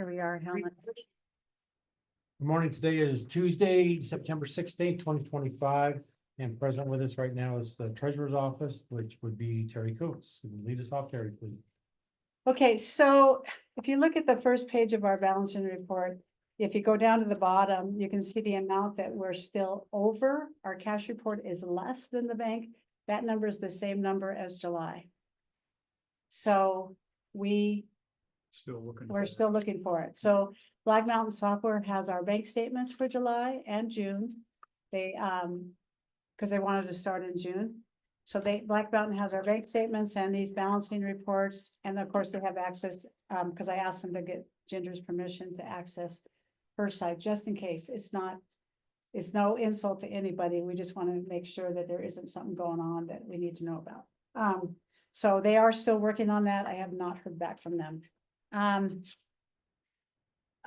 Here we are, Helen. Good morning. Today is Tuesday, September 16th, 2025. And present with us right now is the treasurer's office, which would be Terry Coates. Lead us off, Terry, please. Okay, so if you look at the first page of our balancing report, if you go down to the bottom, you can see the amount that we're still over. Our cash report is less than the bank. That number is the same number as July. So we're still looking for it. So Black Mountain Software has our bank statements for July and June. They, because they wanted to start in June. So Black Mountain has our bank statements and these balancing reports. And of course, they have access, because I asked them to get Ginger's permission to access her side, just in case. It's no insult to anybody. We just want to make sure that there isn't something going on that we need to know about. So they are still working on that. I have not heard back from them.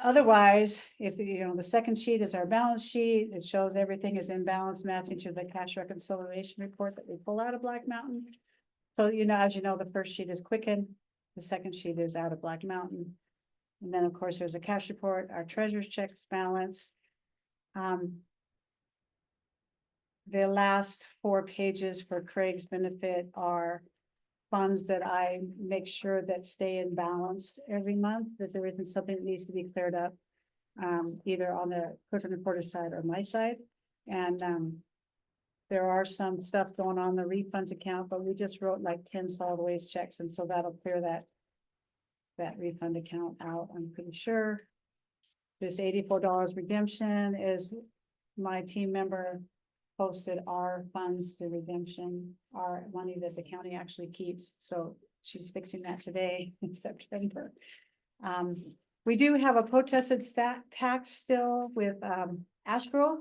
Otherwise, if the second sheet is our balance sheet, it shows everything is in balance, matching to the cash reconciliation report that we pull out of Black Mountain. So, as you know, the first sheet is Quicken, the second sheet is out of Black Mountain. And then, of course, there's a cash report, our treasurer's checks balance. The last 4 pages for Craig's benefit are funds that I make sure that stay in balance every month, that there isn't something that needs to be cleared up, either on the clerk and reporter side or my side. And there are some stuff going on the refunds account, but we just wrote like 10 solid waste checks, and so that'll clear that refund account out, I'm pretty sure. This $84 redemption is my team member posted our funds to redemption, our money that the county actually keeps. So she's fixing that today in September. We do have a protested tax still with Ash Grove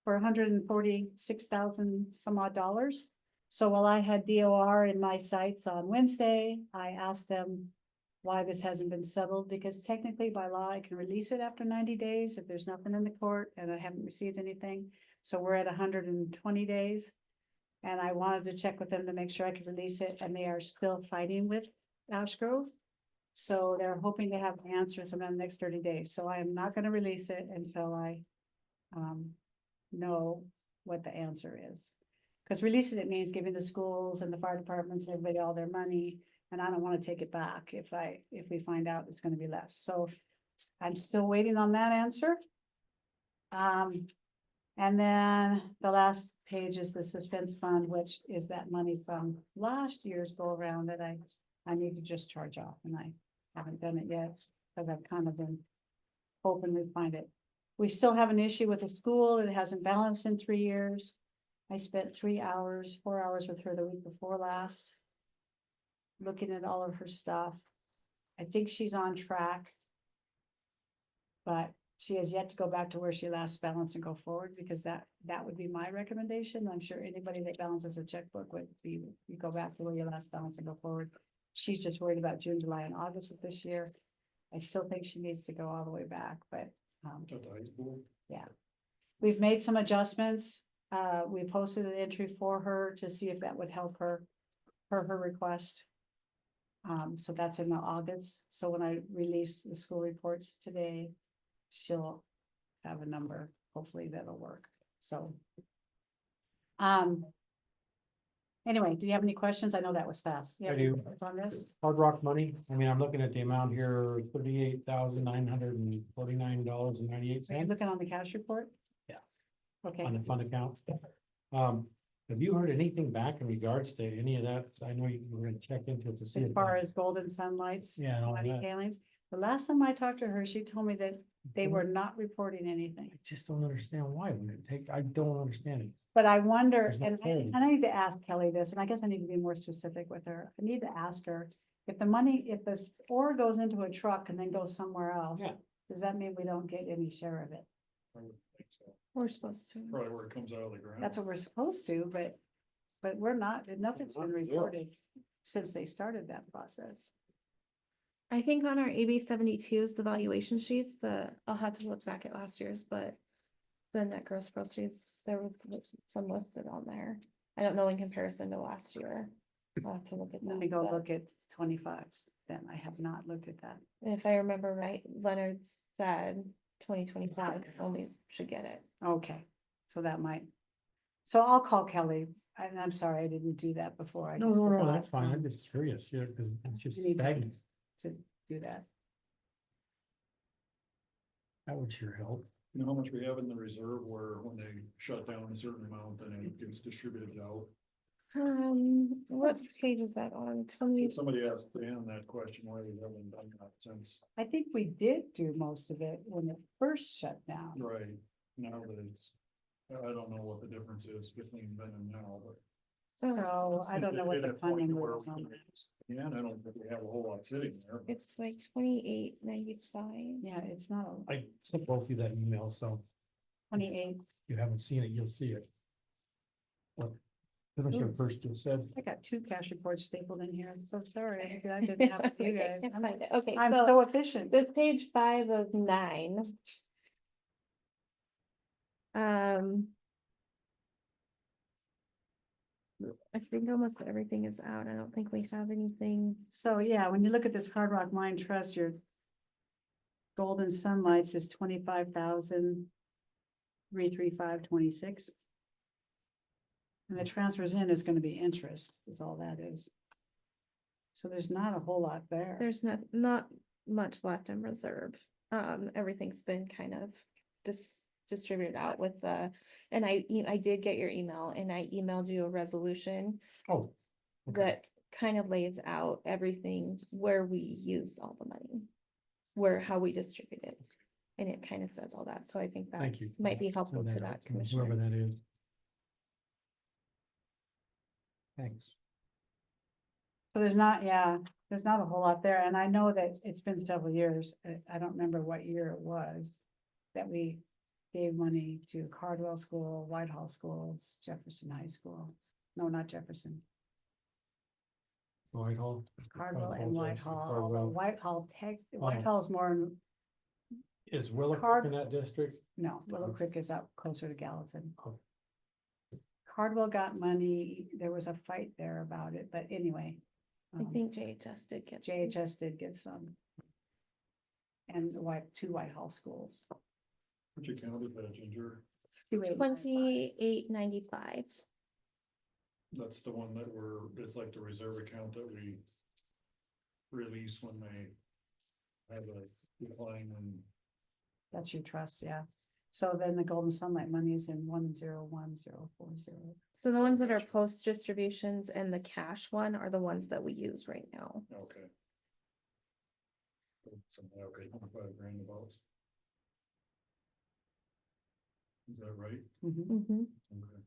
for 146,000 some odd dollars. So while I had DOR in my sights on Wednesday, I asked them why this hasn't been settled, because technically by law I can release it after 90 days if there's nothing in the court and I haven't received anything. So we're at 120 days, and I wanted to check with them to make sure I could release it, and they are still fighting with Ash Grove. So they're hoping to have an answer sometime in the next 30 days. So I am not going to release it until I know what the answer is. Because releasing it means giving the schools and the fire departments and everybody all their money, and I don't want to take it back if we find out it's going to be less. So I'm still waiting on that answer. And then the last page is the suspense fund, which is that money from last year's go around that I need to just charge off, and I haven't done it yet because I've kind of been hoping we find it. We still have an issue with the school. It hasn't balanced in 3 years. I spent 4 hours with her the week before last, looking at all of her stuff. I think she's on track, but she has yet to go back to where she last balanced and go forward, because that would be my recommendation. I'm sure anybody that balances a checkbook would be, you go back to where you last balanced and go forward. She's just worried about June, July, and August of this year. I still think she needs to go all the way back, but yeah. We've made some adjustments. We posted an entry for her to see if that would help her request. So that's in August. So when I release the school reports today, she'll have a number, hopefully that'll work. So anyway, do you have any questions? I know that was fast. I do. On this Hard Rock money. I mean, I'm looking at the amount here, $38,949.98 looking on the cash report. Yeah. Okay. on the fund account. Have you heard anything back in regards to any of that? I know you were gonna check into it to see. As far as golden sunlights, Yeah, and all money that. tailings. The last time I talked to her, she told me that they were not reporting anything. I just don't understand why. When it take, I don't understand it. But I wonder, There's no and polling. I need to ask Kelly this, and I guess I need to be more specific with her. I need to ask her if if this ore goes into a truck and then goes somewhere else, Yeah. does that mean we don't get any share of it? I would think so. We're supposed to. Probably where it comes out of the ground. That's what we're supposed to, but we're not, nothing's been reported since they started that process. I think on our AB 72s, the valuation sheets, I'll have to look back at last year's, but the net gross proceeds, there was some listed on there. I don't know in comparison to last year. I'll have to look at that. Let me go but look at 25s, then I have not looked at that. If I remember right, Leonard said 2025 only should get it. Okay, so that might, so I'll call Kelly, and I'm sorry, I didn't do that before. I No, just no, no, forgot, that's fine. I'm just curious, yeah, because it's just Anybody. stagnant. To do that. That would sure help. You know how much we have in the reserve where when they shut down a certain amount, then it gets distributed out? What page is that on? 20? Somebody asked Dan that question, why we haven't done that since, I think we did do most of it when it first shut down. right, now that it's, I don't know what the difference is between then and now, but. So I don't know what the At a point funding where was on that. Yeah, and I don't think we have a whole lot sitting there. but- It's like 28.95. Yeah, it's not I sent both you that email, so 28. if you haven't seen it, you'll see it. What Commissioner first just said. I got 2 cash reports stapled in here. I'm so sorry. I didn't have you Okay, guys. can't find it. Okay, I'm so so efficient. this page 5 of 9. I think almost everything is out. I don't think we have anything. So yeah, when you look at this Hard Rock Mine Trust, your Golden Sunlights is 25,335.26. And the transfers in is gonna be interest, is all that is. So there's not a whole lot there. There's not much left in reserve. Everything's been kind of distributed out with the, and I did get your email and I emailed you a resolution Oh. okay. that kind of lays out everything where we use all the money, how we distribute it. And it kind of says all that. So I think that Thank you. might be helpful Send to out that to whoever commissioner. that is. Thanks. So there's not, yeah, there's not a whole lot there, and I know that it's been several years, I don't remember what year it was. That we gave money to Cardwell School, Whitehall Schools, Jefferson High School, no, not Jefferson, Whitehall. Cardwell and Apologize for Whitehall, although Cardwell. Whitehall Whitehall's more, Is Willow Card- in that district? no, Willow Creek is up closer to Gallatin. Oh. Cardwell got money, there was a fight there about it, but anyway. I think JHS did get. some. JHS did get some. And the 2 Whitehall schools. Which account is that, Ginger? 28.95. That's the one that it's like the reserve account that we release when they have a decline and That's your trust, yeah. So then the Golden Sunlight money is in 101040. So the ones that are post distributions and the cash one are the ones that we use right now. okay. Okay, 25 grand about. Is that right? Mhm. Okay.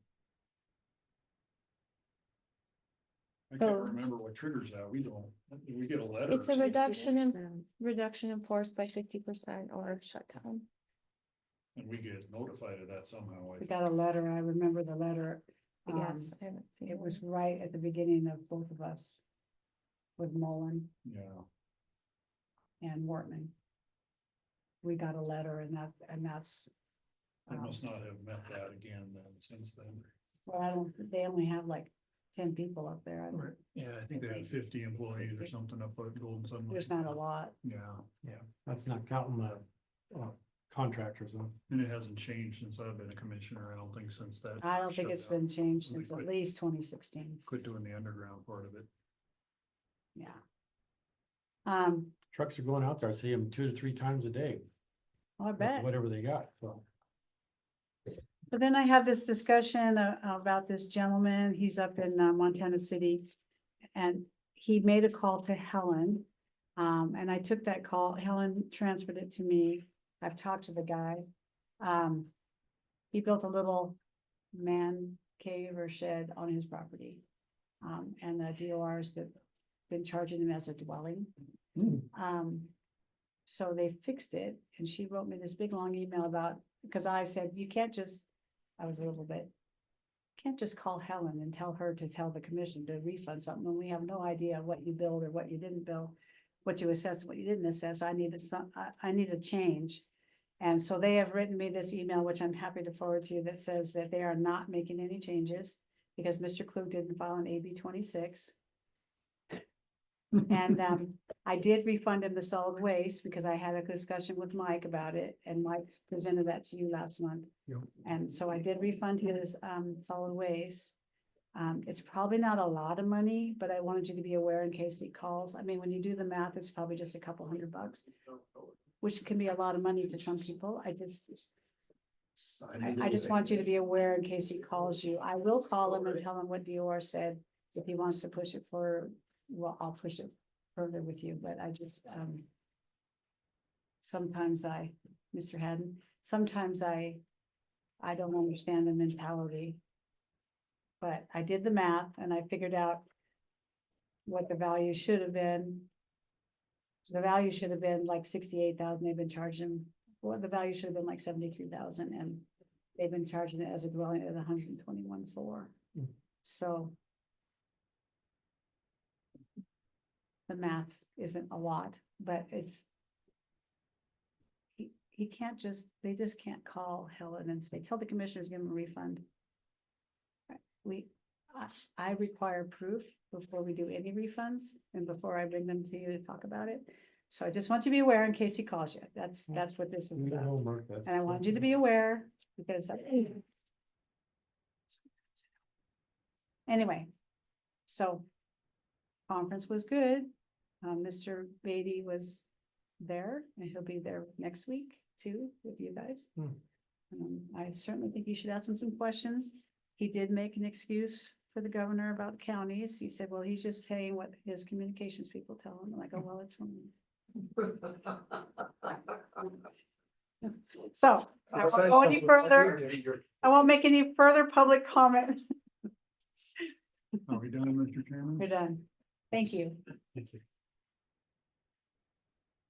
I So- can't remember what triggers that. We don't, do we get a letter? It's a or something? reduction in force by 50% or shutdown. And we get notified of that somehow. We got a letter, I remember the letter. Yes, I haven't seen It was one. right at the beginning of both of us. With Mullen Yeah, and Wortman. We got a letter and that's. they must not have met that again then since then. Well, I don't, they only have like 10 people up there. I don't- Yeah, I think they had 50 employees or something up at Golden Sunlight. There's not a lot. Yeah, Yeah, that's not counting the contractors, though. and it hasn't changed since I've been a commissioner. I don't think since that. I don't think shut it's down. been changed We since at quit- least 2016. Quit doing the underground part of it. Yeah. Trucks are going out there. I see them 2 to 3 times a day. I with bet. Whatever they got, so. So then I have this discussion about this gentleman, he's up in Montana City. And he made a call to Helen. And I took that call, Helen transferred it to me, I've talked to the guy. He built a little man cave or shed on his property. And the DORs that been charging him as a dwelling. So they fixed it, and she wrote me this big long email about, because I said, you can't just, I was a little bit. Can't just call Helen and tell her to tell the commission to refund something when we have no idea what you billed or what you didn't bill. What you assessed, what you didn't assess. I needed I need a change. And so they have written me this email, which I'm happy to forward to you, that says that they are not making any changes. Because Mr. Klug didn't file an AB 26. And, I did refund him the solid waste because I had a discussion with Mike about it and Mike presented that to you last month. Yep. And so I did refund his, solid waste. It's probably not a lot of money, but I wanted you to be aware in case he calls. I mean, when you do the math, it's probably just a couple $100, which can be a lot of money to some people. I just want you to be aware in case he calls you. I will call him and tell him what DOR said. If he wants to push it for, well, I'll push it further with you, but I just, sometimes Mr. Haddon, sometimes I don't understand the mentality. But I did the math and I figured out what the value should have been. The value should have been like 68,000. They've been charging, well, the value should have been like 73,000 and they've been charging it as a dwelling at 121,400. Mm. So the math isn't a lot, but it's, he can't just, they just can't call Helen and say, tell the commissioners, give them a refund. I require proof before we do any refunds and before I bring them to you to talk about it. So I just want you to be aware in case he calls you. That's what this is We about. will mark that. And I wanted you to be aware because anyway, so conference was good. Mr. Beatty was there and he'll be there next week too with you guys. I certainly think you should ask him some questions. He did make an excuse for the governor about counties. He said, well, he's just saying what his communications people tell him. I'm like, oh, well, it's from me. So I won't go any further. I won't make any further public comment. Are we done, Mr. Chairman? We're done. Thank you. Thank you.